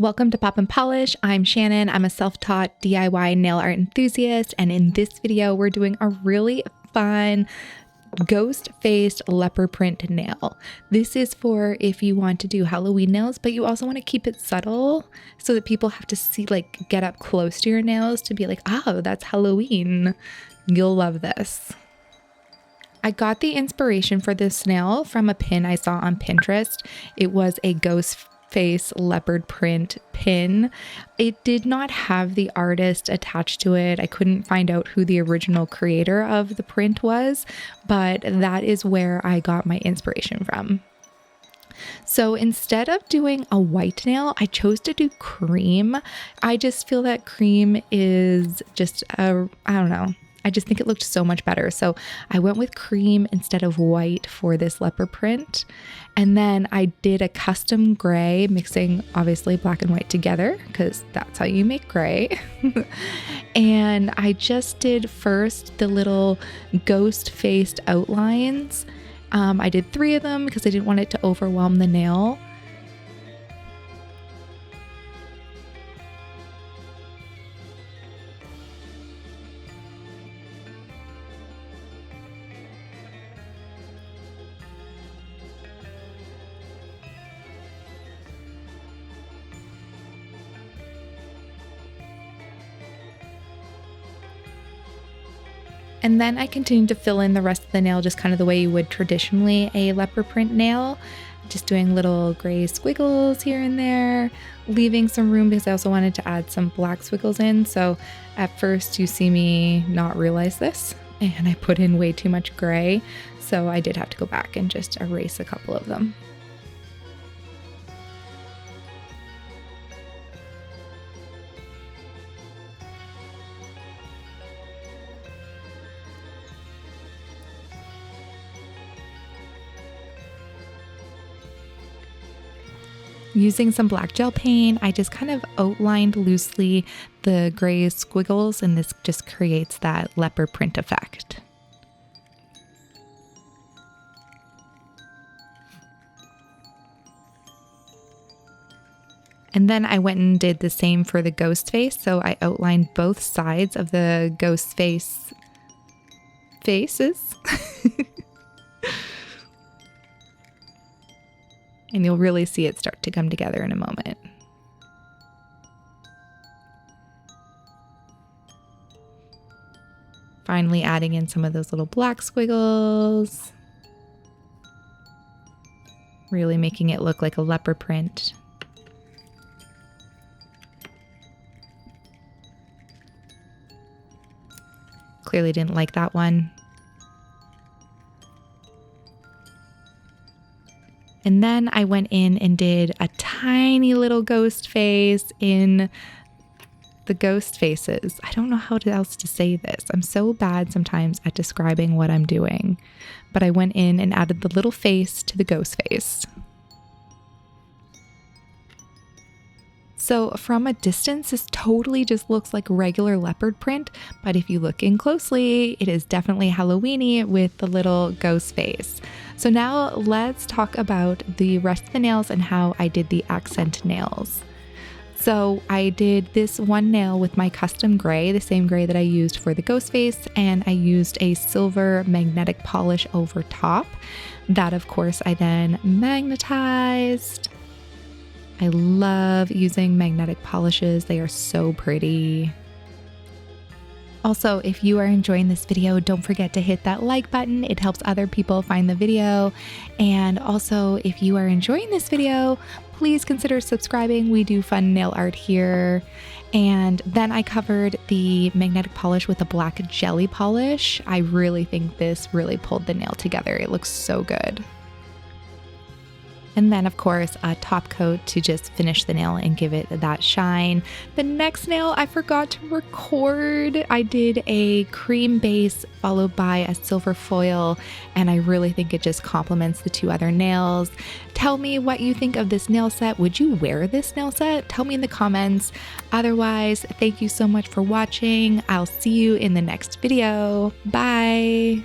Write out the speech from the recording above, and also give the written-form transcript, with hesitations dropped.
Welcome to Pop and Polish. I'm Shannon. I'm a self-taught DIY nail art enthusiast, and in this video we're doing a really fun ghost-faced leopard print nail. This is for if you want to do Halloween nails, but you also want to keep it subtle so that people have to see, like, get up close to your nails to be like, oh, that's Halloween. You'll love this. I got the inspiration for this nail from a pin I saw on Pinterest. It was a ghost face leopard print pin. It did not have the artist attached to it. I couldn't find out who the original creator of the print was, but that is where I got my inspiration from. So instead of doing a white nail, I chose to do cream. I just feel that cream is just I don't know. I just think it looked so much better. So I went with cream instead of white for this leopard print. And then I did a custom gray, mixing obviously black and white together because that's how you make gray. And I just did first the little ghost-faced outlines. I did 3 of them because I didn't want it to overwhelm the nail. And then I continued to fill in the rest of the nail just kind of the way you would traditionally a leopard print nail, just doing little gray squiggles here and there, leaving some room because I also wanted to add some black squiggles in. So at first you see me not realize this and I put in way too much gray. So I did have to go back and just erase a couple of them. Using some black gel paint, I just kind of outlined loosely the gray squiggles, and this just creates that leopard print effect. And then I went and did the same for the ghost face, so I outlined both sides of the ghost faces. And you'll really see it start to come together in a moment. Finally adding in some of those little black squiggles. Really making it look like a leopard print. Clearly didn't like that one. And then I went in and did a tiny little ghost face in the ghost faces. I don't know how else to say this. I'm so bad sometimes at describing what I'm doing. But I went in and added the little face to the ghost face. So from a distance, this totally just looks like regular leopard print, but if you look in closely, it is definitely Halloween-y with the little ghost face. So now let's talk about the rest of the nails and how I did the accent nails. So I did this one nail with my custom gray, the same gray that I used for the ghost face, and I used a silver magnetic polish over top. That, of course, I then magnetized. I love using magnetic polishes. They are so pretty. Also, if you are enjoying this video, don't forget to hit that like button. It helps other people find the video. And also, if you are enjoying this video, please consider subscribing. We do fun nail art here. And then I covered the magnetic polish with a black jelly polish. I really think this really pulled the nail together. It looks so good. And then, of course, a top coat to just finish the nail and give it that shine. The next nail I forgot to record. I did a cream base followed by a silver foil, and I really think it just complements the 2 other nails. Tell me what you think of this nail set. Would you wear this nail set? Tell me in the comments. Otherwise, thank you so much for watching. I'll see you in the next video. Bye!